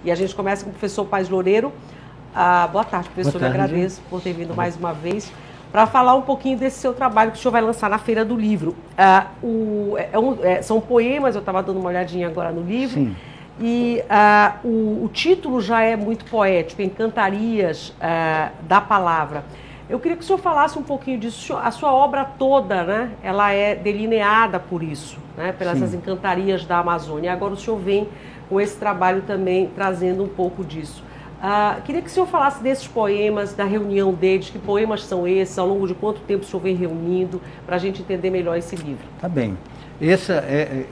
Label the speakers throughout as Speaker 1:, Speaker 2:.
Speaker 1: E a gente começa com o professor Paz Loureiro. Boa tarde, professor.
Speaker 2: Boa tarde.
Speaker 1: Agradeço por ter vindo mais uma vez para falar um pouquinho desse seu trabalho que o senhor vai lançar na Feira do Livro. São poemas, eu estava dando uma olhadinha agora no livro.
Speaker 2: Sim.
Speaker 1: E o título já é muito poético, Encantarias da Palavra. Eu queria que o senhor falasse um pouquinho disso. A sua obra toda, né, ela é delineada por isso, né, pelas as encantarias da Amazônia. Agora o senhor vem com esse trabalho também trazendo um pouco disso. Queria que o senhor falasse desses poemas, da reunião deles, que poemas são esses, ao longo de quanto tempo o senhor vem reunindo, para a gente entender melhor esse livro.
Speaker 2: Tá bem. Esse é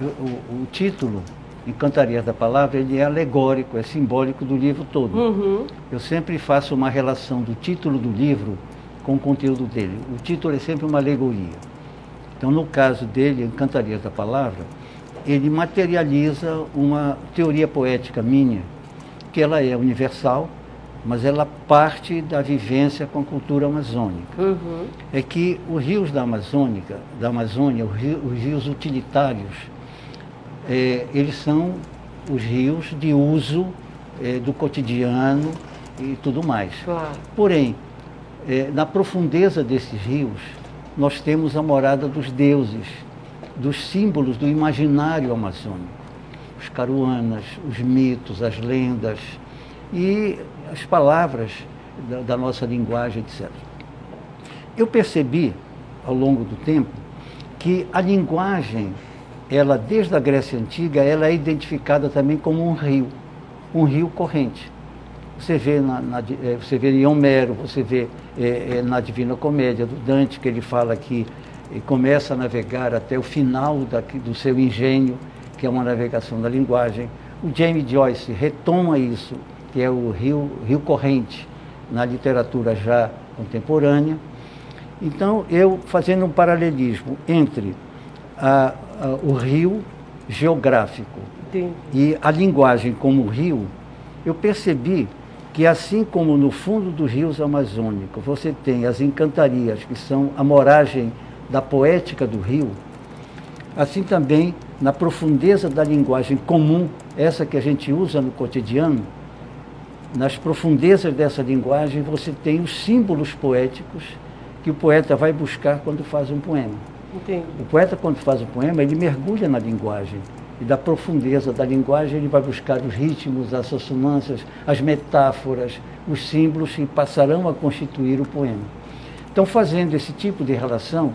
Speaker 2: o título, Encantarias da Palavra, ele é alegórico, é simbólico do livro todo.
Speaker 1: Uhum.
Speaker 2: Eu sempre faço uma relação do título do livro com o conteúdo dele. O título é sempre uma alegoria. Então, no caso dele, Encantarias da Palavra, ele materializa uma teoria poética minha, que ela é universal, mas ela parte da vivência com a cultura amazônica.
Speaker 1: Uhum.
Speaker 2: É que os rios da Amazônia, os rios utilitários, eles são os rios de uso do cotidiano e tudo mais.
Speaker 1: Claro.
Speaker 2: Porém, na profundeza desses rios, nós temos a morada dos deuses, dos símbolos do imaginário amazônico. Os caruanas, os mitos, as lendas e as palavras da nossa linguagem, etc. Eu percebi, ao longo do tempo, que a linguagem, ela, desde a Grécia Antiga, ela é identificada também como um rio corrente. Você vê em Homero, você vê na Divina Comédia do Dante, que ele fala que começa a navegar até o final do seu engenho, que é uma navegação da linguagem. O James Joyce retoma isso, que é o rio corrente, na literatura já contemporânea. Então, eu fazendo um paralelismo entre o rio geográfico e a linguagem como rio, eu percebi que, assim como no fundo dos rios amazônicos você tem as encantarias, que são a moragem da poética do rio, assim também na profundeza da linguagem comum, essa que a gente usa no cotidiano, nas profundezas dessa linguagem você tem os símbolos poéticos que o poeta vai buscar quando faz um poema.
Speaker 1: Entendi.
Speaker 2: O poeta, quando faz um poema, ele mergulha na linguagem. E da profundeza da linguagem ele vai buscar os ritmos, as assonâncias, as metáforas, os símbolos que passarão a constituir o poema. Então, fazendo esse tipo de relação,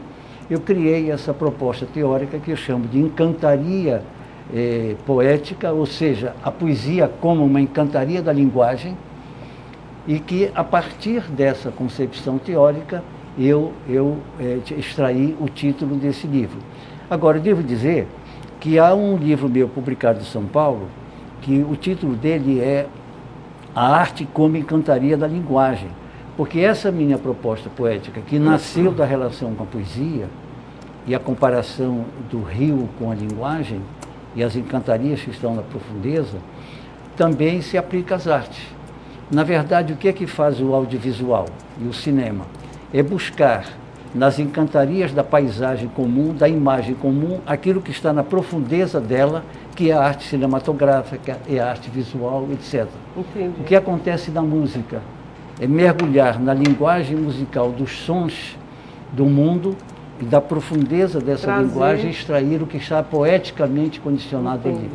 Speaker 2: eu criei essa proposta teórica que eu chamo de encantaria poética, ou seja, a poesia como uma encantaria da linguagem, e que, a partir dessa concepção teórica, eu extraí o título desse livro. Agora, eu devo dizer que há um livro meu publicado em São Paulo, que o título dele é A Arte como Encantaria da Linguagem, porque essa minha proposta poética, que nasceu da relação com a poesia e a comparação do rio com a linguagem e as encantarias que estão na profundeza, também se aplica às artes. Na verdade, o que é que faz o audiovisual e o cinema? É buscar nas encantarias da paisagem comum, da imagem comum, aquilo que está na profundeza dela, que é a arte cinematográfica, é a arte visual, etc.
Speaker 1: Entendi.
Speaker 2: O que acontece na música é mergulhar na linguagem musical dos sons do mundo e da profundeza dessa linguagem extrair o que está poeticamente condicionado ali.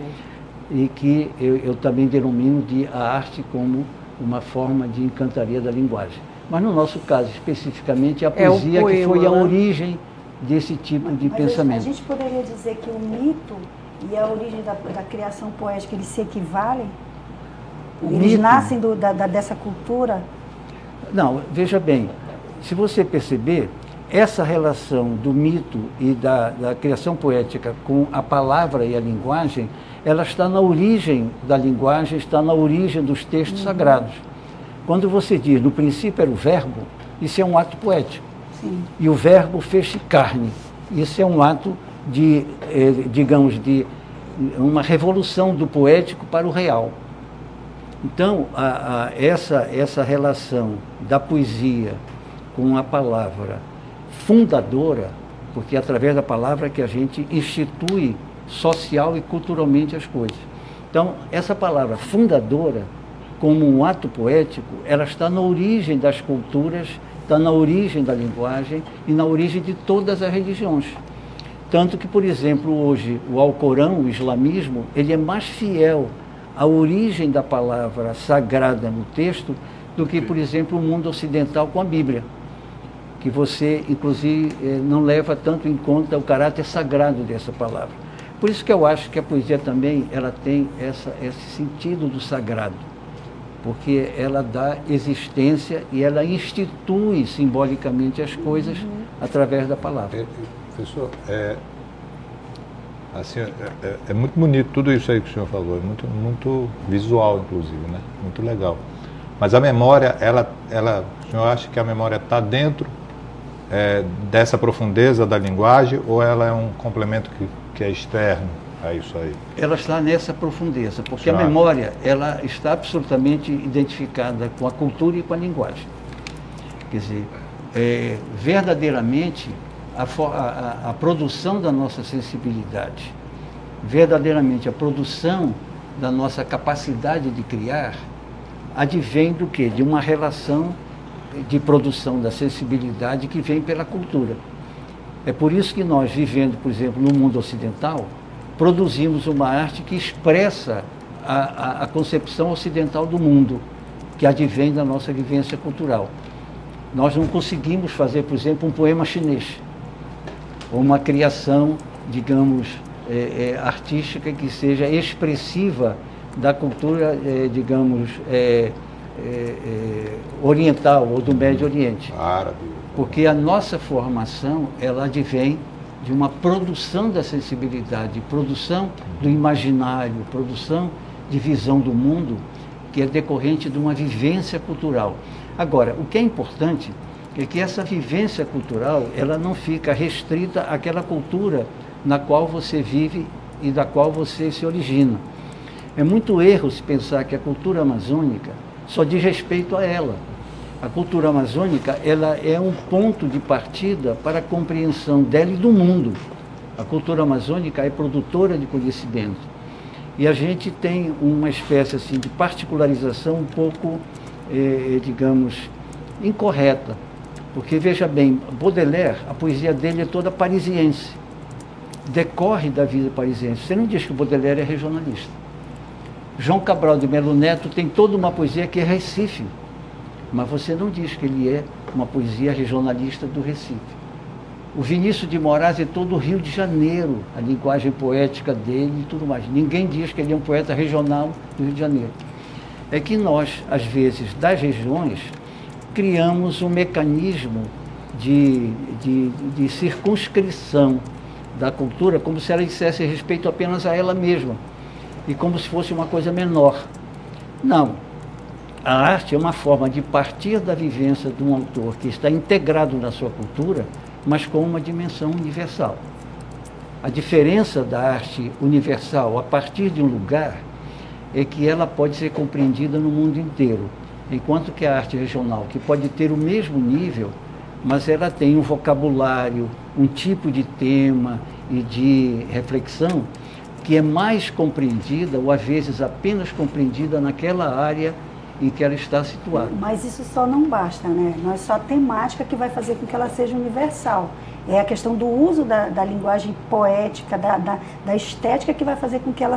Speaker 2: E que eu também denomino de a arte como uma forma de encantaria da linguagem. Mas no nosso caso, especificamente, a poesia que foi a origem desse tipo de pensamento.
Speaker 3: A gente poderia dizer que o mito e a origem da criação poética, eles se equivalem? Eles nascem dessa cultura?
Speaker 2: Não, veja bem, se você perceber, essa relação do mito e da criação poética com a palavra e a linguagem, ela está na origem da linguagem, está na origem dos textos sagrados. Quando você diz, no princípio era o verbo, isso é um ato poético.
Speaker 3: Sim.
Speaker 2: E o verbo fez-se carne. Isso é um ato de, digamos, de uma revolução do poético para o real. Então, essa relação da poesia com a palavra fundadora, porque é através da palavra que a gente institui social e culturalmente as coisas. Então, essa palavra fundadora, como um ato poético, ela está na origem das culturas, está na origem da linguagem e na origem de todas as religiões. Tanto que, por exemplo, hoje o Alcorão, o islamismo, ele é mais fiel à origem da palavra sagrada no texto do que, por exemplo, o mundo ocidental com a Bíblia, que você, inclusive, não leva tanto em conta o caráter sagrado dessa palavra. Por isso que eu acho que a poesia também ela tem esse sentido do sagrado, porque ela dá existência e ela institui simbolicamente as coisas através da palavra.
Speaker 4: Professor, assim, é muito bonito tudo isso aí que o senhor falou, é muito visual, inclusive, né? Muito legal. Mas a memória, o senhor acha que a memória está dentro dessa profundeza da linguagem, ou ela é um complemento que é externo a isso aí?
Speaker 2: Ela está nessa profundeza, porque a memória ela está absolutamente identificada com a cultura e com a linguagem. Quer dizer, verdadeiramente a produção da nossa sensibilidade, verdadeiramente a produção da nossa capacidade de criar, advém do quê? De uma relação de produção da sensibilidade que vem pela cultura. É por isso que nós, vivendo, por exemplo, no mundo ocidental, produzimos uma arte que expressa a concepção ocidental do mundo, que advém da nossa vivência cultural. Nós não conseguimos fazer, por exemplo, um poema chinês, ou uma criação, digamos, artística que seja expressiva da cultura, digamos, oriental ou do Médio Oriente.
Speaker 4: Árabe.
Speaker 2: Porque a nossa formação, ela advém de uma produção da sensibilidade, produção do imaginário, produção de visão do mundo, que é decorrente de uma vivência cultural. Agora, o que é importante é que essa vivência cultural, ela não fica restrita àquela cultura na qual você vive e da qual você se origina. É muito erro se pensar que a cultura amazônica só diz respeito a ela. A cultura amazônica, ela é um ponto de partida para a compreensão dela e do mundo. A cultura amazônica é produtora de conhecimento. E a gente tem uma espécie assim, de particularização um pouco, digamos, incorreta. Porque, veja bem, Baudelaire, a poesia dele é toda parisiense. Decorre da vida parisiense. Você não diz que Baudelaire é regionalista. João Cabral de Melo Neto tem toda uma poesia que é Recife. Mas você não diz que ele é uma poesia regionalista do Recife. O Vinícius de Moraes é todo o Rio de Janeiro, a linguagem poética dele e tudo mais. Ninguém diz que ele é um poeta regional do Rio de Janeiro. É que nós, às vezes, das regiões, criamos um mecanismo de circunscrição da cultura, como se ela dissesse respeito apenas a ela mesma, e como se fosse uma coisa menor. Não. A arte é uma forma de partir da vivência de um autor que está integrado na sua cultura, mas com uma dimensão universal. A diferença da arte universal a partir de um lugar é que ela pode ser compreendida no mundo inteiro, enquanto que a arte regional, que pode ter o mesmo nível, mas ela tem um vocabulário, um tipo de tema e de reflexão que é mais compreendida, ou às vezes apenas compreendida naquela área em que ela está situada.
Speaker 3: Mas isso só não basta, né? Não é só a temática que vai fazer com que ela seja universal. É a questão do uso da linguagem poética, da estética, que vai fazer com que ela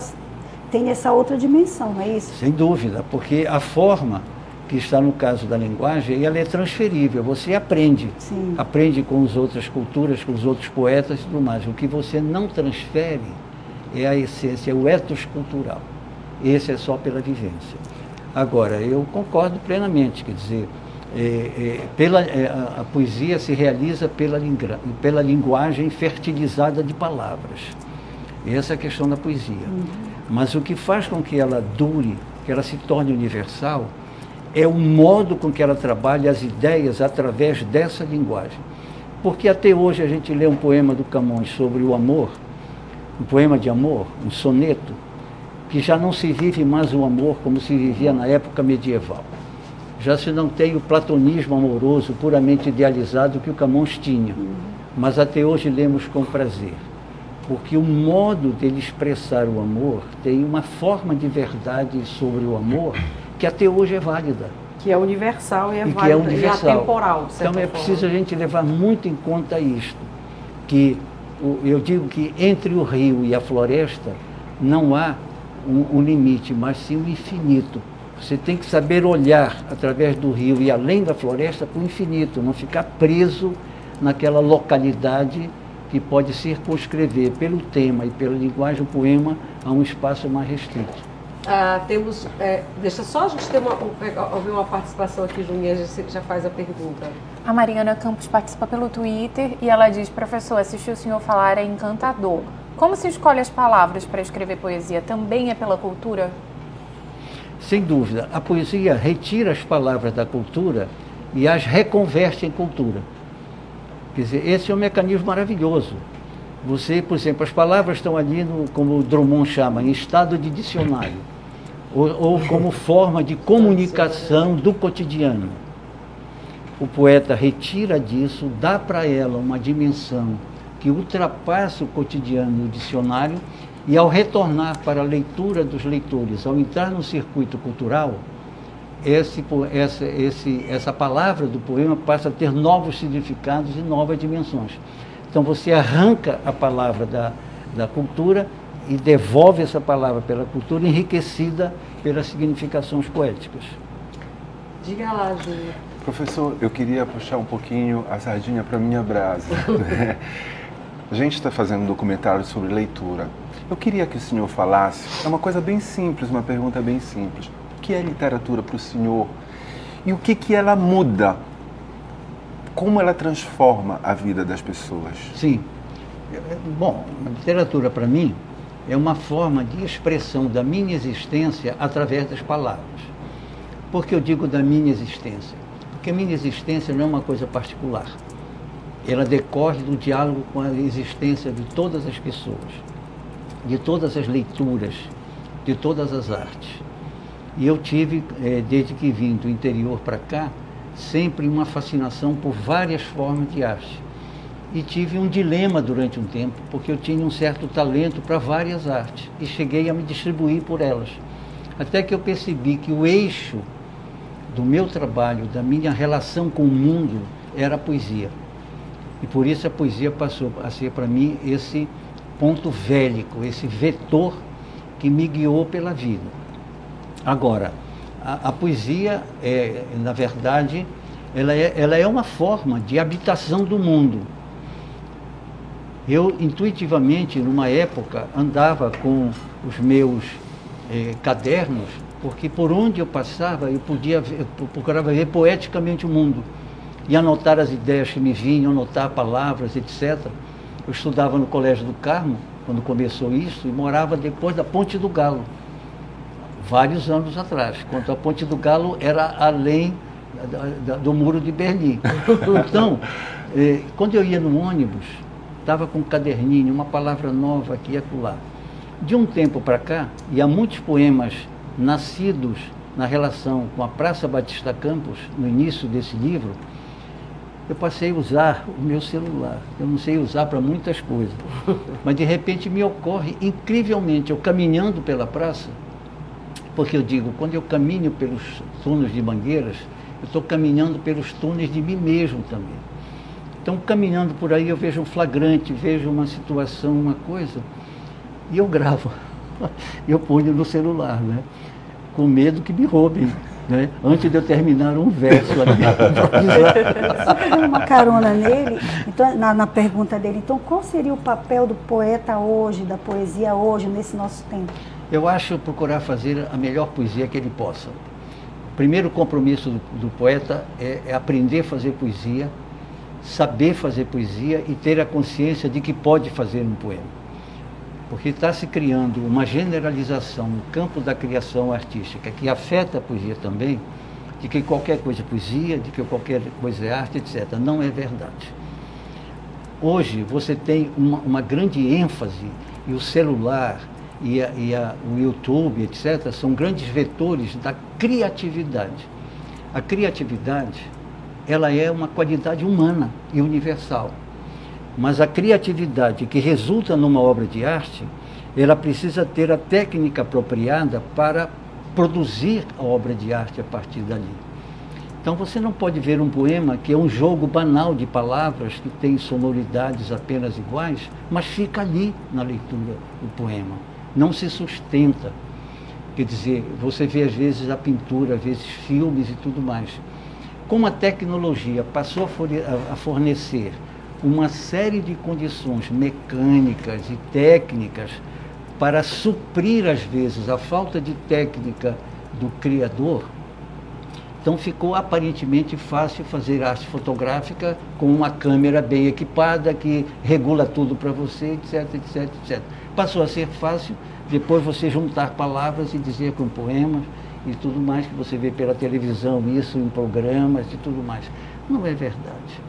Speaker 3: tenha essa outra dimensão, não é isso?
Speaker 2: Sem dúvida, porque a forma que está no caso da linguagem, ela é transferível, você aprende.
Speaker 3: Sim.
Speaker 2: Aprende com as outras culturas, com os outros poetas e tudo mais. O que você não transfere é a essência, é o ethos cultural. Esse é só pela vivência. Agora, eu concordo plenamente, quer dizer, a poesia se realiza pela linguagem fertilizada de palavras. Essa é a questão da poesia. Mas o que faz com que ela dure, que ela se torne universal, é o modo com que ela trabalha as ideias através dessa linguagem. Porque até hoje a gente lê um poema do Camões sobre o amor, um poema de amor, um soneto, que já não se vive mais o amor como se vivia na época medieval. Já se não tem o platonismo amoroso puramente idealizado que o Camões tinha, mas até hoje lemos com prazer. porque o modo dele expressar o amor tem uma forma de verdade sobre o amor que até hoje é válida.
Speaker 1: Que é universal e é
Speaker 2: Que
Speaker 1: válida,
Speaker 2: é universal.
Speaker 1: e atemporal. de certa
Speaker 2: Então é
Speaker 1: forma.
Speaker 2: preciso a gente levar muito em conta isto, que eu digo que entre o rio e a floresta não há um limite, mas sim um infinito. Você tem que saber olhar através do rio e além da floresta para o infinito, não ficar preso naquela localidade que pode circunscrever pelo tema e pela linguagem do poema a um espaço mais restrito.
Speaker 1: Temos, deixa só a gente ouvir uma participação aqui, Juninha, a gente já faz a pergunta.
Speaker 5: A Mariana Campos participa pelo Twitter e ela diz: professor, assistir o senhor falar é encantador. Como se escolhe as palavras para escrever poesia? Também é pela cultura?
Speaker 2: Sem dúvida, a poesia retira as palavras da cultura e as reconverte em cultura. Quer dizer, esse é um mecanismo maravilhoso. Você, por exemplo, as palavras estão ali, como o Drummond chama, em estado de dicionário, ou como forma de comunicação do cotidiano. O poeta retira disso, dá para ela uma dimensão que ultrapassa o cotidiano e o dicionário, e ao retornar para a leitura dos leitores, ao entrar no circuito cultural, essa palavra do poema passa a ter novos significados e novas dimensões. Então você arranca a palavra da cultura e devolve essa palavra pela cultura enriquecida pelas significações poéticas.
Speaker 1: Diga lá, Júlia.
Speaker 6: Professor, eu queria puxar um pouquinho a sardinha para a minha brasa. Né? A gente está fazendo um documentário sobre leitura. Eu queria que o senhor falasse, é uma coisa bem simples, uma pergunta bem simples. O que é literatura para o senhor? E o que ela muda? Como ela transforma a vida das pessoas?
Speaker 2: Sim. Bom, a literatura para mim é uma forma de expressão da minha existência através das palavras. Por que eu digo da minha existência? Porque a minha existência não é uma coisa particular. Ela decorre do diálogo com a existência de todas as pessoas, de todas as leituras, de todas as artes. E eu tive, desde que vim do interior para cá, sempre uma fascinação por várias formas de arte. E tive um dilema durante um tempo, porque eu tinha um certo talento para várias artes, e cheguei a me distribuir por elas. Até que eu percebi que o eixo do meu trabalho, da minha relação com o mundo, era a poesia. E por isso a poesia passou a ser para mim esse ponto vélico, esse vetor que me guiou pela vida. Agora, a poesia, na verdade, ela é uma forma de habitação do mundo. Eu, intuitivamente, numa época, andava com os meus cadernos, porque por onde eu passava, eu procurava ver poeticamente o mundo. E anotar as ideias que me vinham, anotar palavras, etc. Eu estudava no Colégio do Carmo, quando começou isso, e morava depois da Ponte do Galo, vários anos atrás, quando a Ponte do Galo era além do Muro de Berlim. Então, quando eu ia no ônibus, estava com um caderninho, uma palavra nova aqui e acolá. De um tempo para cá, e há muitos poemas nascidos na relação com a Praça Batista Campos, no início desse livro, eu passei a usar o meu celular. Eu não sei usar para muitas coisas, mas de repente me ocorre incrivelmente, eu caminhando pela praça, porque eu digo, quando eu caminho pelos túneis de Mangueiras, eu estou caminhando pelos túneis de mim mesmo também. Então, caminhando por aí, eu vejo um flagrante, vejo uma situação, uma coisa, e eu gravo. Eu ponho no celular, né? Com medo que me roubem, né? Antes de eu terminar um verso ali.
Speaker 3: Só pegando uma carona nele, então, na pergunta dele, então qual seria o papel do poeta hoje, da poesia hoje, nesse nosso tempo?
Speaker 2: Eu acho procurar fazer a melhor poesia que ele possa. O primeiro compromisso do poeta é aprender a fazer poesia, saber fazer poesia e ter a consciência de que pode fazer um poema. Porque está se criando uma generalização no campo da criação artística que afeta a poesia também, de que qualquer coisa é poesia, de que qualquer coisa é arte, etc. Não é verdade. Hoje você tem uma grande ênfase, e o celular e o YouTube, etc., são grandes vetores da criatividade. A criatividade, ela é uma qualidade humana e universal. Mas a criatividade que resulta numa obra de arte, ela precisa ter a técnica apropriada para produzir a obra de arte a partir dali. Então você não pode ver um poema que é um jogo banal de palavras, que tem sonoridades apenas iguais, mas fica ali na leitura do poema. Não se sustenta. Quer dizer, você vê às vezes a pintura, às vezes filmes e tudo mais. Como a tecnologia passou a fornecer uma série de condições mecânicas e técnicas para suprir, às vezes, a falta de técnica do criador, então ficou aparentemente fácil fazer arte fotográfica com uma câmera bem equipada que regula tudo para você, etc, etc, etc. Passou a ser fácil depois você juntar palavras e dizer com poemas e tudo mais que você vê pela televisão, isso em programas e tudo mais. Não é verdade.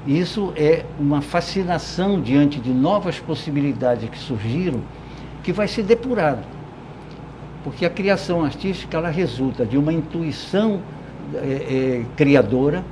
Speaker 2: Isso é uma fascinação diante de novas possibilidades que surgiram, que vai ser depurado. Porque a criação artística, ela resulta de uma intuição criadora,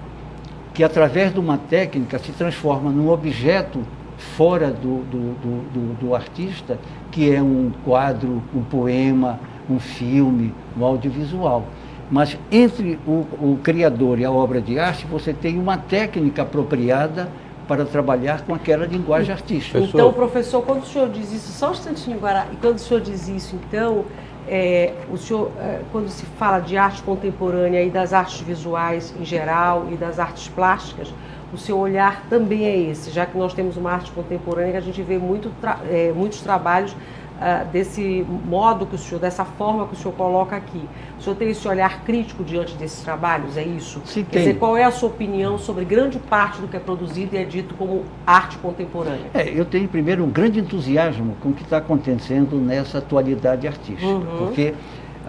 Speaker 2: que através de uma técnica se transforma num objeto fora do artista, que é um quadro, um poema, um filme, um audiovisual. Mas entre o criador e a obra de arte, você tem uma técnica apropriada para trabalhar com aquela linguagem artística.
Speaker 1: Então, professor, quando o senhor diz isso, só um instantinho agora, e quando o senhor diz isso, então, o senhor, quando se fala de arte contemporânea e das artes visuais em geral e das artes plásticas, o seu olhar também é esse, já que nós temos uma arte contemporânea que a gente vê muitos trabalhos desse modo que o senhor, dessa forma que o senhor coloca aqui. O senhor tem esse olhar crítico diante desses trabalhos, é isso?
Speaker 2: Sim,
Speaker 1: quer dizer, qual é a sua opinião sobre grande parte do que é produzido e é dito como arte contemporânea?
Speaker 2: Eu tenho primeiro um grande entusiasmo com o que está acontecendo nessa atualidade artística, porque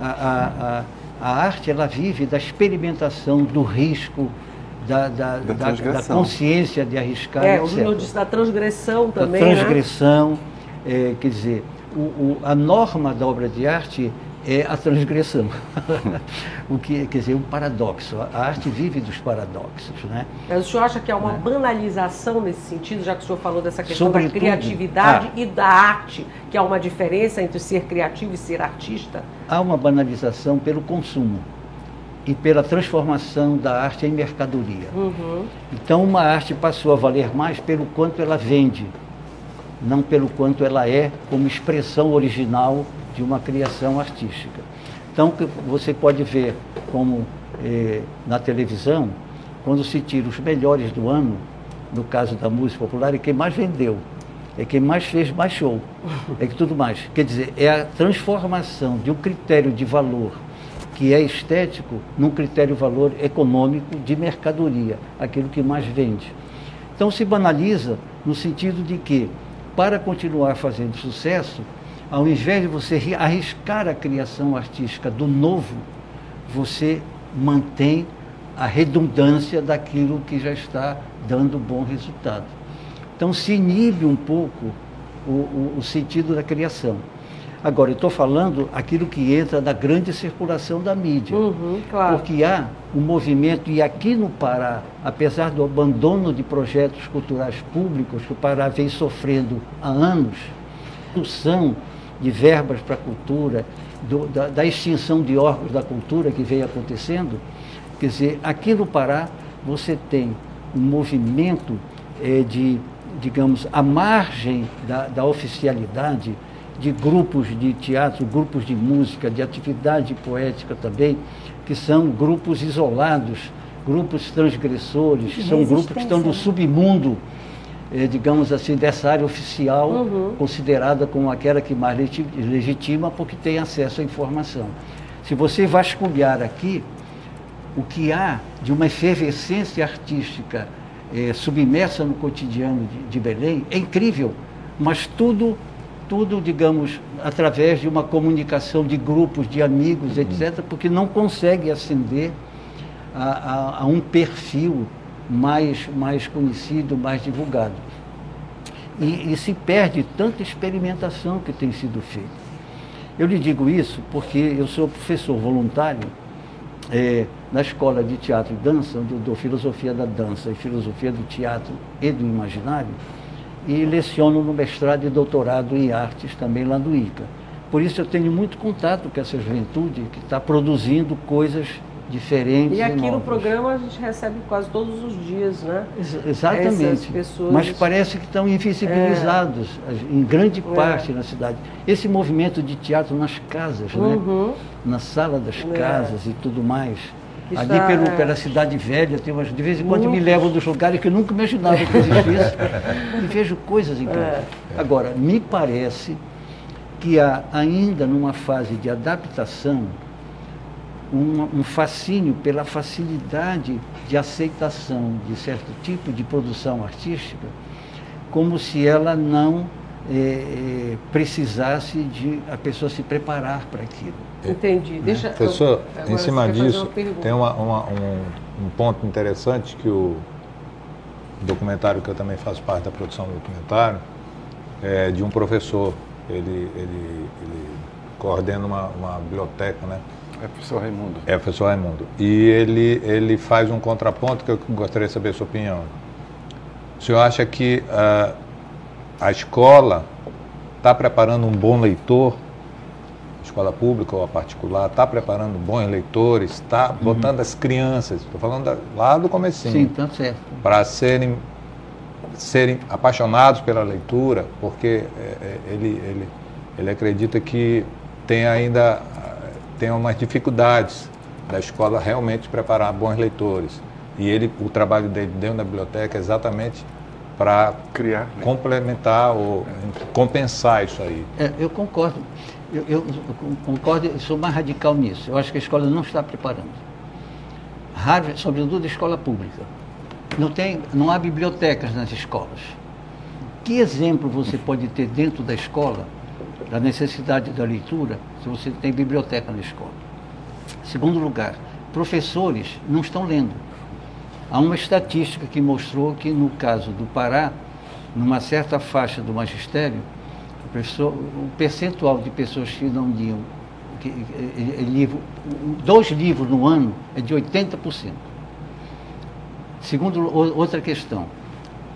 Speaker 2: a arte, ela vive da experimentação, do risco, da consciência de arriscar, etc.
Speaker 1: O senhor disse da transgressão também,
Speaker 2: da transgressão, quer dizer, a norma da obra de arte é a transgressão. O que quer dizer, um paradoxo. A arte vive dos paradoxos, né?
Speaker 1: Mas o senhor acha que há uma banalização nesse sentido, já que o senhor falou dessa questão da criatividade e da arte, que há uma diferença entre ser criativo e ser artista?
Speaker 2: Há uma banalização pelo consumo e pela transformação da arte em mercadoria. Então, uma arte passou a valer mais pelo quanto ela vende, não pelo quanto ela é como expressão original de uma criação artística. Então, você pode ver como na televisão, quando se tira os melhores do ano, no caso da música popular, é quem mais vendeu, é quem mais fez mais show, é que tudo mais. Quer dizer, é a transformação de um critério de valor que é estético num critério de valor econômico de mercadoria, aquilo que mais vende. Então se banaliza no sentido de que, para continuar fazendo sucesso, ao invés de você arriscar a criação artística do novo, você mantém a redundância daquilo que já está dando bom resultado. Então se inibe um pouco o sentido da criação. Agora, eu estou falando aquilo que entra na grande circulação da mídia.
Speaker 1: Claro.
Speaker 2: Porque há um movimento, e aqui no Pará, apesar do abandono de projetos culturais públicos que o Pará vem sofrendo há anos, redução de verbas para a cultura, da extinção de órgãos da cultura que vem acontecendo, quer dizer, aqui no Pará você tem um movimento digamos, à margem da oficialidade, de grupos de teatro, grupos de música, de atividade poética também, que são grupos isolados, grupos transgressores, são grupos que estão no submundo, digamos assim, dessa área oficial, considerada como aquela que mais legitima, porque tem acesso à informação. Se você vasculhar aqui, o que há de uma efervescência artística submersa no cotidiano de Belém é incrível, mas tudo, digamos, através de uma comunicação de grupos, de amigos, etc., porque não consegue ascender a um perfil mais conhecido, mais divulgado. E se perde tanta experimentação que tem sido feita. Eu lhe digo isso porque eu sou professor voluntário na Escola de Teatro e Dança, onde eu dou filosofia da dança e filosofia do teatro e do imaginário, e leciono no mestrado e doutorado em artes também lá do ICA. Por isso eu tenho muito contato com essa juventude que está produzindo coisas diferentes.
Speaker 1: E aqui no
Speaker 2: novas.
Speaker 1: programa a gente recebe quase todos os dias, né?
Speaker 2: Exatamente.
Speaker 1: Essas pessoas...
Speaker 2: Mas parece que estão invisibilizados em grande parte na cidade. Esse movimento de teatro nas casas, né? Na sala das casas e tudo mais. Ali pela cidade velha, de vez em quando me levam dos lugares que eu nunca imaginava que existisse e vejo coisas incríveis. Agora, me parece que há ainda numa fase de adaptação um fascínio pela facilidade de aceitação de certo tipo de produção artística, como se ela não precisasse de a pessoa se preparar para aquilo.
Speaker 1: Entendi. Deixa,
Speaker 4: professor, em cima disso, tem um ponto interessante que o documentário, que eu também faço parte da produção do documentário, é de um professor. Ele coordena uma biblioteca, né?
Speaker 6: É o professor Raimundo.
Speaker 4: É o professor Raimundo. E ele faz um contraponto que eu gostaria de saber a sua opinião. O senhor acha que a escola está preparando um bom leitor, a escola pública ou a particular, está preparando bons leitores, está botando as crianças, estou falando lá do comecinho,
Speaker 2: sim, tá certo, para
Speaker 4: serem apaixonados pela leitura, porque ele acredita que tem umas dificuldades da escola realmente preparar bons leitores. E o trabalho dele dentro da biblioteca é exatamente para criar, complementar ou compensar isso aí.
Speaker 2: Eu concordo. Eu concordo, eu sou mais radical nisso. Eu acho que a escola não está preparando. Harvard, sobretudo a escola pública. Não há bibliotecas nas escolas. Que exemplo você pode ter dentro da escola da necessidade da leitura se você tem biblioteca na escola? Segundo lugar, professores não estão lendo. Há uma estatística que mostrou que, no caso do Pará, numa certa faixa do magistério, o percentual de pessoas que não liam 2 livros no ano é de 80%. Segundo, outra questão,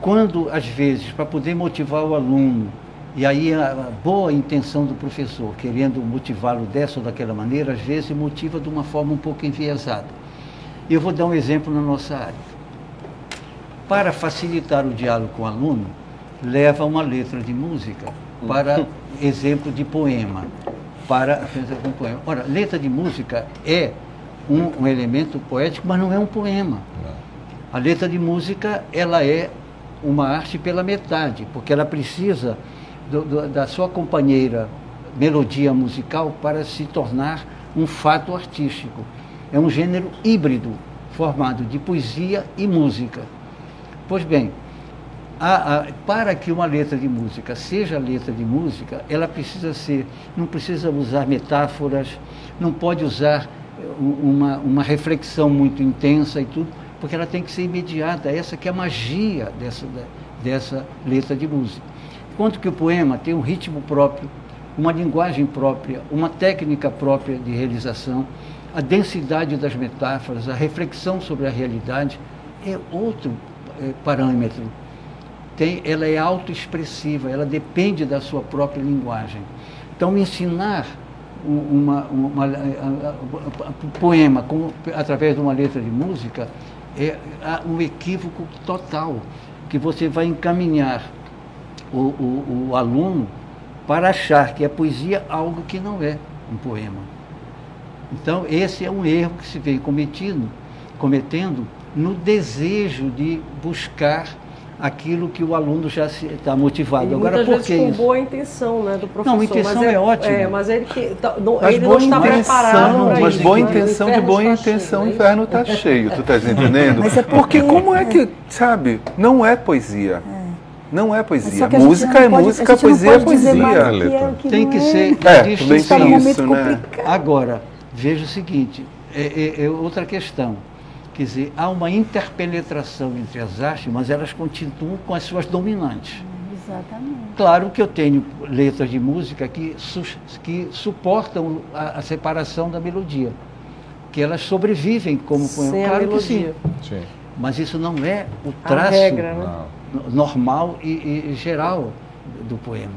Speaker 2: quando, às vezes, para poder motivar o aluno, e aí a boa intenção do professor, querendo motivá-lo dessa ou daquela maneira, às vezes motiva de uma forma um pouco enviesada. Eu vou dar um exemplo na nossa área. Para facilitar o diálogo com o aluno, leva uma letra de música para exemplo de poema. Ora, letra de música é um elemento poético, mas não é um poema. A letra de música, ela é uma arte pela metade, porque ela precisa da sua companheira melodia musical para se tornar um fato artístico. É um gênero híbrido, formado de poesia e música. Pois bem, para que uma letra de música seja letra de música, ela precisa não precisa usar metáforas, não pode usar uma reflexão muito intensa e tudo, porque ela tem que ser imediata. Essa que é a magia dessa letra de música. Enquanto que o poema tem um ritmo próprio, uma linguagem própria, uma técnica própria de realização, a densidade das metáforas, a reflexão sobre a realidade é outro parâmetro. Ela é autoexpressiva, ela depende da sua própria linguagem. Então, ensinar um poema através de uma letra de música é um equívoco total, que você vai encaminhar o aluno para achar que a poesia é algo que não é um poema. Então, esse é um erro que se vem cometendo no desejo de buscar aquilo que o aluno já está motivado. Agora, por que isso?
Speaker 1: Com boa intenção, né, do professor.
Speaker 2: Não, a intenção é ótima.
Speaker 1: Mas ele não está preparado para isso.
Speaker 6: Mas boa intenção, de boa intenção, o inferno está cheio, tu estás entendendo? Porque como é que, sabe, não é poesia. Não é poesia. Música é música, poesia é poesia.
Speaker 2: Tem que ser
Speaker 6: distinção. Isso, né?
Speaker 2: Agora, veja o seguinte, outra questão. Quer dizer, há uma interpenetração entre as artes, mas elas continuam com as suas dominantes.
Speaker 3: Exatamente.
Speaker 2: Claro que eu tenho letras de música que suportam a separação da melodia, que elas sobrevivem como poema. Claro que sim. Mas isso não é o traço.
Speaker 1: A regra, né?
Speaker 2: normal e geral do poema.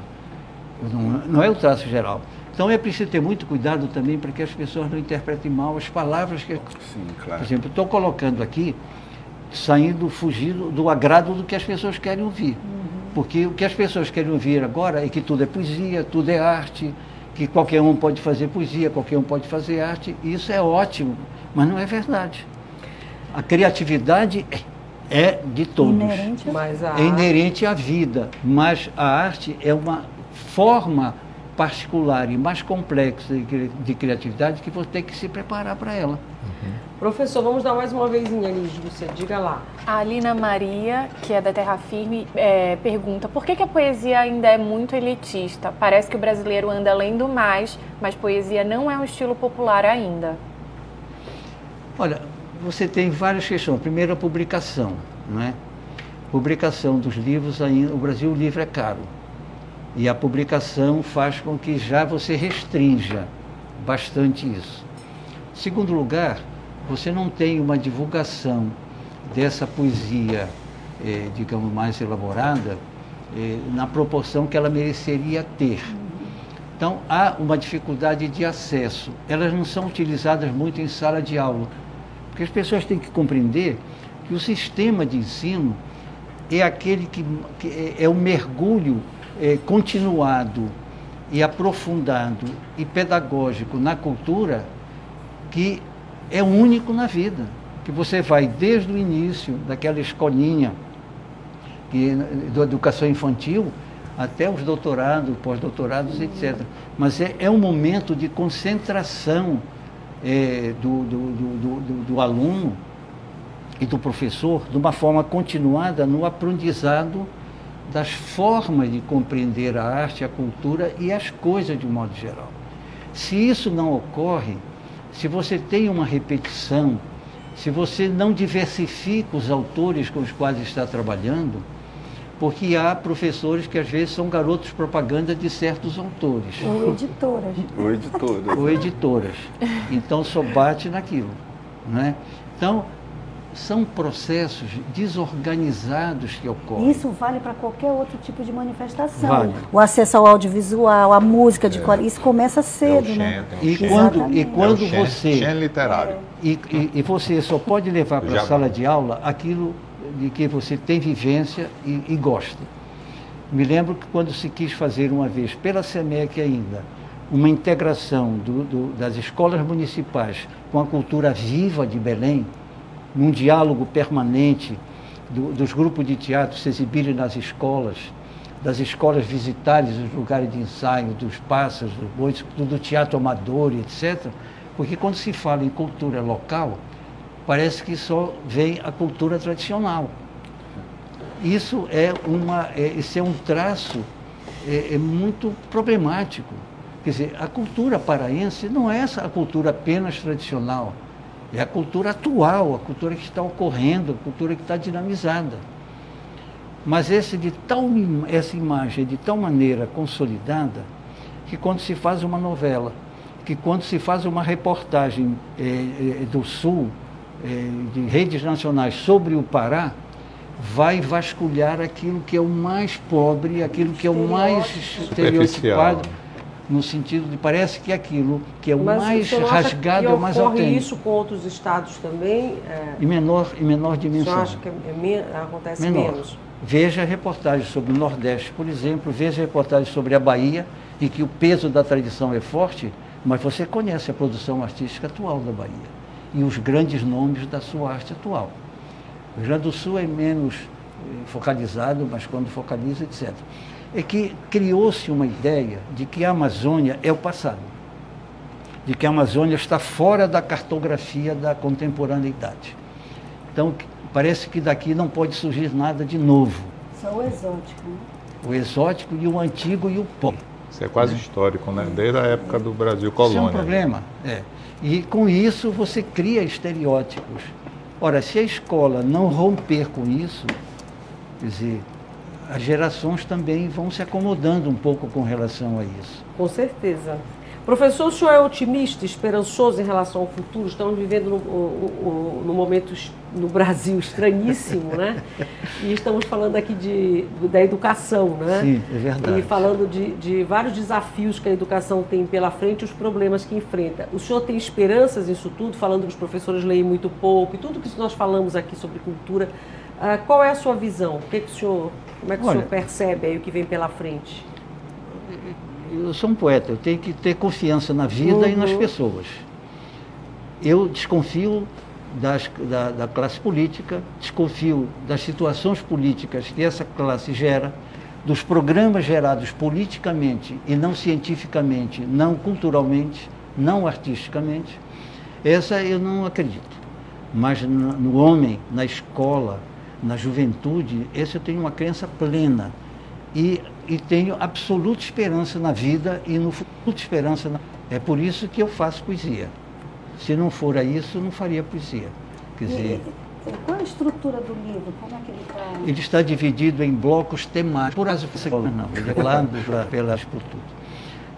Speaker 2: Não é o traço geral. Então é preciso ter muito cuidado também para que as pessoas não interpretem mal as palavras que...
Speaker 6: Sim, claro.
Speaker 2: Por exemplo, estou colocando aqui, fugindo do agrado do que as pessoas querem ouvir. Porque o que as pessoas querem ouvir agora é que tudo é poesia, tudo é arte, que qualquer um pode fazer poesia, qualquer um pode fazer arte, e isso é ótimo, mas não é verdade. A criatividade é de todos. É inerente à vida, mas a arte é uma forma particular e mais complexa de criatividade que você tem que se preparar para ela.
Speaker 1: Professor, vamos dar mais uma vezinha ali, Júcia, diga lá.
Speaker 5: A Alina Maria, que é da Terra Firme, pergunta: por que a poesia ainda é muito elitista? Parece que o brasileiro anda lendo mais, mas poesia não é um estilo popular ainda.
Speaker 2: Olha, você tem várias questões. Primeiro, a publicação, não é? Publicação dos livros, ainda, o Brasil, o livro é caro. E a publicação faz com que já você restrinja bastante isso. Segundo lugar, você não tem uma divulgação dessa poesia, digamos, mais elaborada, na proporção que ela mereceria ter. Então, há uma dificuldade de acesso. Elas não são utilizadas muito em sala de aula, porque as pessoas têm que compreender que o sistema de ensino é aquele que é um mergulho continuado e aprofundado e pedagógico na cultura que é único na vida, que você vai desde o início daquela escolinha da educação infantil até os doutorados, pós-doutorados, etc. Mas é um momento de concentração do aluno e do professor de uma forma continuada no aprendizado das formas de compreender a arte, a cultura e as coisas de um modo geral. Se isso não ocorre, se você tem uma repetição, se você não diversifica os autores com os quais está trabalhando, porque há professores que às vezes são garotos propaganda de certos autores.
Speaker 3: Ou editoras.
Speaker 2: Ou editoras. Então só bate naquilo, não é? Então, são processos desorganizados que ocorrem.
Speaker 3: Isso vale para qualquer outro tipo de manifestação.
Speaker 2: Vale.
Speaker 3: O acesso ao audiovisual, a música de isso começa cedo, né?
Speaker 2: E quando você...
Speaker 4: literário.
Speaker 2: E você só pode levar para a sala de aula aquilo de que você tem vivência e gosta. Me lembro que quando se quis fazer uma vez, pela SEMEC ainda, uma integração das escolas municipais com a cultura viva de Belém, num diálogo permanente dos grupos de teatro se exibirem nas escolas, das escolas visitarem os lugares de ensaio, dos pássaros, do teatro amador, etc. Porque quando se fala em cultura local, parece que só vem a cultura tradicional. Isso é um traço muito problemático. Quer dizer, a cultura paraense não é a cultura apenas tradicional, é a cultura atual, a cultura que está ocorrendo, a cultura que está dinamizada. Mas essa imagem é de tal maneira consolidada que quando se faz uma novela, que quando se faz uma reportagem do Sul, de redes nacionais sobre o Pará, vai vasculhar aquilo que é o mais pobre, aquilo que é o mais estereotipado, no sentido de parece que aquilo que é o mais rasgado é o mais autêntico.
Speaker 1: Ocorre isso com outros estados também?
Speaker 2: Em menor dimensão.
Speaker 1: Você acha que acontece menos?
Speaker 2: Veja reportagens sobre o Nordeste, por exemplo, veja reportagens sobre a Bahia, em que o peso da tradição é forte, mas você conhece a produção artística atual da Bahia e os grandes nomes da sua arte atual. O Rio Grande do Sul é menos focalizado, mas quando focaliza, etc. É que criou-se uma ideia de que a Amazônia é o passado, de que a Amazônia está fora da cartografia da contemporaneidade. Então, parece que daqui não pode surgir nada de novo.
Speaker 3: Só o exótico, né?
Speaker 2: O exótico e o antigo e o pó.
Speaker 4: Isso é quase histórico, né? Desde a época do Brasil colônia.
Speaker 2: Isso é um problema. E com isso você cria estereótipos. Ora, se a escola não romper com isso, quer dizer, as gerações também vão se acomodando um pouco com relação a isso.
Speaker 1: Com certeza. Professor, o senhor é otimista, esperançoso em relação ao futuro? Estamos vivendo num momento no Brasil estranhíssimo, né? E estamos falando aqui da educação, né?
Speaker 2: Sim, é verdade.
Speaker 1: E falando de vários desafios que a educação tem pela frente e os problemas que enfrenta. O senhor tem esperanças nisso tudo? Falando que os professores leem muito pouco e tudo que nós falamos aqui sobre cultura. Qual é a sua visão? Como é que o senhor percebe aí o que vem pela frente?
Speaker 2: Eu sou um poeta, eu tenho que ter confiança na vida e nas pessoas. Eu desconfio da classe política, desconfio das situações políticas que essa classe gera, dos programas gerados politicamente e não cientificamente, não culturalmente, não artisticamente. Essa eu não acredito. Mas no homem, na escola, na juventude, esse eu tenho uma crença plena. E tenho absoluta esperança na vida e no futuro esperança. É por isso que eu faço poesia. Se não for isso, eu não faria poesia. Quer dizer,
Speaker 3: qual é a estrutura do livro? Como é que ele está?
Speaker 2: Ele está dividido em blocos temáticos. Por acaso, não, ele é claro pelas por tudo.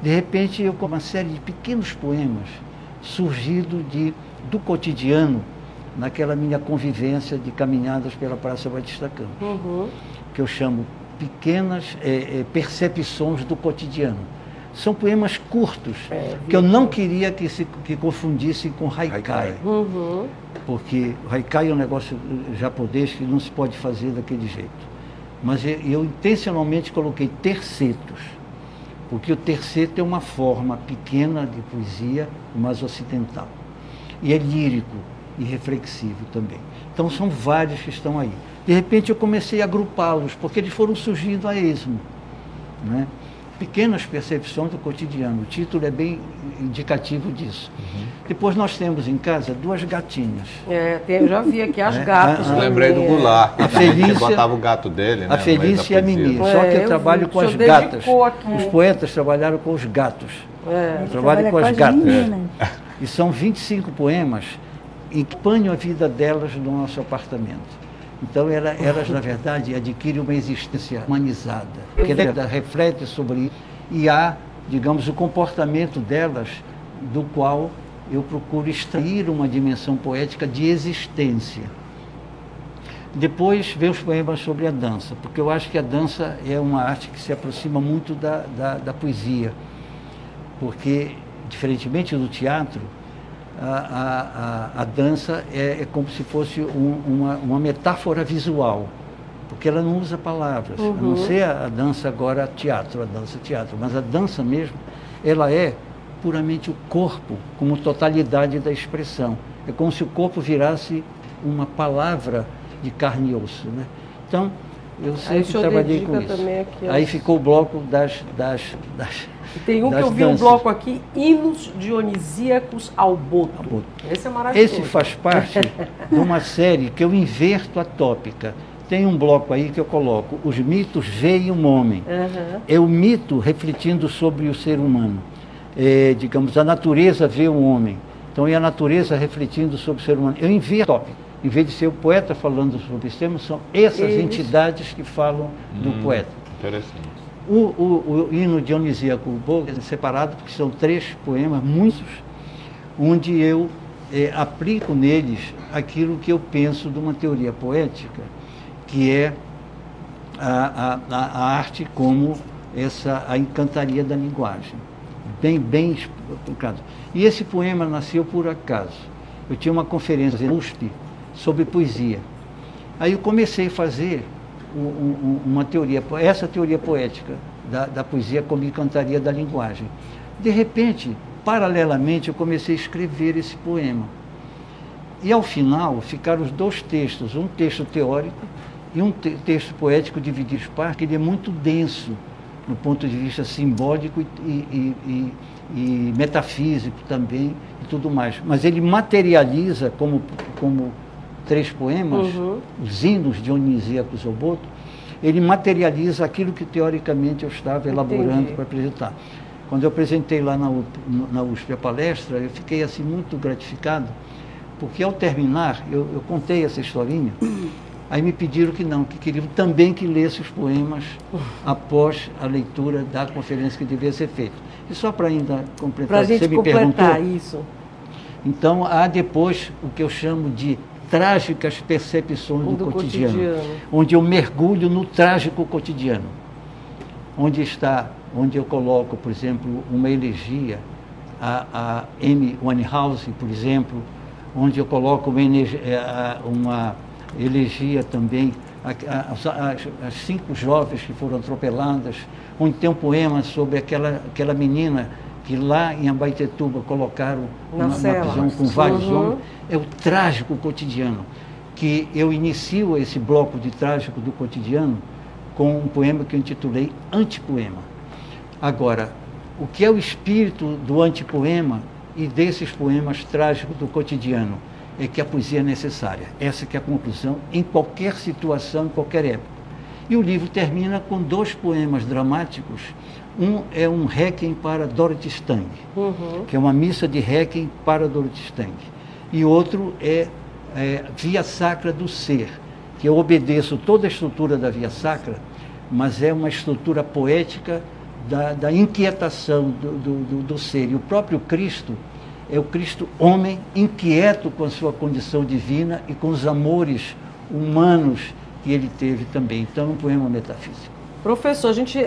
Speaker 2: De repente, eu com uma série de pequenos poemas surgido do cotidiano, naquela minha convivência de caminhadas pela Praça Batista Campos, que eu chamo pequenas percepções do cotidiano. São poemas curtos, que eu não queria que confundissem com haikai. Porque o haikai é um negócio japonês que não se pode fazer daquele jeito. Mas eu intencionalmente coloquei tercetos, porque o terceto é uma forma pequena de poesia, mas ocidental. E é lírico e reflexivo também. Então são vários que estão aí. De repente eu comecei a agrupá-los, porque eles foram surgindo a esmo, né? Pequenas percepções do cotidiano. O título é bem indicativo disso. Depois nós temos em casa 2 gatinhas.
Speaker 1: Eu já vi aqui as gatas.
Speaker 4: Eu lembrei do Goulart.
Speaker 2: A Felícia,
Speaker 4: que botava o gato dele, né?
Speaker 2: A Felícia e a Mimi. Só que eu trabalho com as gatas. Os poetas trabalharam com os gatos. Eu trabalho com as gatas. E são 25 poemas em que acompanham a vida delas no nosso apartamento. Então, elas, na verdade, adquirem uma existência humanizada, que ela reflete sobre isso, e há, digamos, o comportamento delas, do qual eu procuro extrair uma dimensão poética de existência. Depois vem os poemas sobre a dança, porque eu acho que a dança é uma arte que se aproxima muito da poesia, porque, diferentemente do teatro, a dança é como se fosse uma metáfora visual, porque ela não usa palavras, a não ser a dança agora teatro, mas a dança mesmo, ela é puramente o corpo, como totalidade da expressão. É como se o corpo virasse uma palavra de carne e osso, né? Então, eu sempre trabalhei com isso. Aí ficou o bloco das
Speaker 1: tem um que eu vi danças. Um bloco aqui, hinos dionisíacos ao boto. Esse é maravilhoso.
Speaker 2: Esse faz parte de uma série que eu inverto a tópica. Tem um bloco aí que eu coloco, os mitos veem o homem. É o mito refletindo sobre o ser humano. Digamos, a natureza vê o homem. Então é a natureza refletindo sobre o ser humano. Eu inverto a tópica. Em vez de ser o poeta falando sobre esse tema, são essas entidades que falam do poeta.
Speaker 4: Interessante.
Speaker 2: O hino dionisíaco é separado, porque são 3 poemas, muitos, onde eu aplico neles aquilo que eu penso de uma teoria poética, que é a arte como a encantaria da linguagem. Bem explicado. E esse poema nasceu por acaso. Eu tinha uma conferência na USP sobre poesia. Aí eu comecei a fazer essa teoria poética da poesia como encantaria da linguagem. De repente, paralelamente, eu comecei a escrever esse poema. E ao final ficaram os 2 textos, um texto teórico e um texto poético dividido em partes, que ele é muito denso no ponto de vista simbólico e metafísico também e tudo mais. Mas ele materializa como 3 poemas, os hinos dionisíacos ao boto, ele materializa aquilo que teoricamente eu estava elaborando para apresentar. Quando eu apresentei lá na USP a palestra, eu fiquei assim muito gratificado, porque ao terminar, eu contei essa historinha, aí me pediram que queriam também que lesse os poemas após a leitura da conferência que devia ser feita. E só para ainda
Speaker 1: Para
Speaker 2: completar,
Speaker 1: a gente
Speaker 2: você me
Speaker 1: completar
Speaker 2: perguntou.
Speaker 1: isso.
Speaker 2: Então, há depois o que eu chamo de trágicas percepções do cotidiano, onde eu mergulho no trágico cotidiano, onde eu coloco, por exemplo, uma elegia, a Amy Winehouse, por exemplo, onde eu coloco uma elegia também, as 5 jovens que foram atropeladas, onde tem um poema sobre aquela menina que lá em Abaetetuba colocaram uma prisão com vários homens. É o trágico cotidiano, que eu inicio esse bloco de trágico do cotidiano com um poema que eu intitulei Antipoema. Agora, o que é o espírito do antipoema e desses poemas trágicos do cotidiano? É que a poesia é necessária. Essa que é a conclusão em qualquer situação, em qualquer época. E o livro termina com 2 poemas dramáticos. Um é um Requiem para Dorothy Stang, que é uma missa de Requiem para Dorothy Stang. E outro é Via Sacra do Ser, que eu obedeço toda a estrutura da Via Sacra, mas é uma estrutura poética da inquietação do ser. E o próprio Cristo é o Cristo homem inquieto com a sua condição divina e com os amores humanos que ele teve também. Então, é um poema metafísico.
Speaker 1: Professor, a gente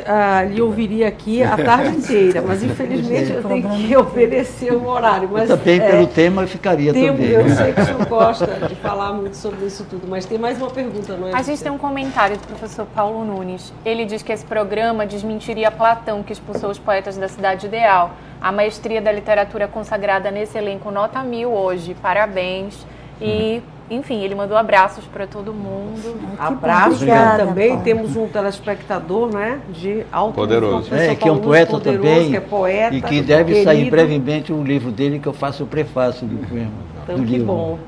Speaker 1: lhe ouviria aqui a tarde inteira, mas infelizmente eu tenho que obedecer o horário. Mas,
Speaker 2: também pelo tema eu ficaria também.
Speaker 1: Eu sei que o senhor gosta de falar muito sobre isso tudo, mas tem mais uma pergunta, não é?
Speaker 5: A gente tem um comentário do professor Paulo Nunes. Ele diz que esse programa desmentiria Platão, que expulsou os poetas da cidade ideal. A maestria da literatura consagrada nesse elenco nota 1000 hoje. Parabéns. E... enfim, ele mandou abraços para todo mundo.
Speaker 1: Abraços. Também Paulo. Temos um telespectador, né, de alto
Speaker 4: poderoso.
Speaker 2: Que é um poeta
Speaker 1: poderoso,
Speaker 2: também,
Speaker 1: que é poeta,
Speaker 2: e que deve sair brevemente o livro dele, que eu faço o prefácio do poema.
Speaker 1: Então,
Speaker 2: do
Speaker 1: que
Speaker 2: livro,
Speaker 1: bom.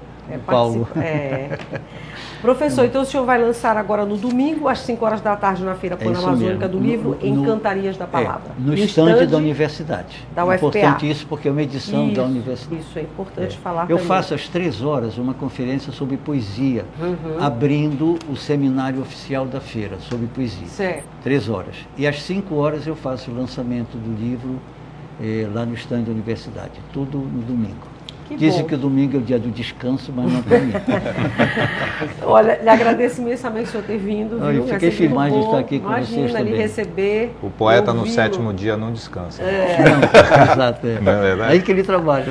Speaker 2: Paulo.
Speaker 1: Professor, então o senhor vai lançar agora no domingo, às 5 horas da tarde, na Feira Panamazônica do Livro, Encantarias da Palavra.
Speaker 2: No estande da universidade.
Speaker 1: Da UFPA.
Speaker 2: Importante isso, porque é uma edição da universidade.
Speaker 1: Isso, é importante falar
Speaker 2: Eu
Speaker 1: também.
Speaker 2: faço às 3 horas uma conferência sobre poesia, abrindo o seminário oficial da feira, sobre poesia.
Speaker 1: Certo.
Speaker 2: 3 horas. E às 5 horas eu faço o lançamento do livro lá no estande da universidade. Tudo no domingo. Dizem que o domingo é o dia do descanso, mas não para mim.
Speaker 1: Olha, lhe agradeço imensamente o senhor ter vindo.
Speaker 2: Eu fiquei feliz de estar aqui com vocês também.
Speaker 1: Lhe receber.
Speaker 4: O poeta no 7º dia não descansa.
Speaker 2: Não, exato.
Speaker 4: Não é verdade?
Speaker 2: Aí que ele trabalha.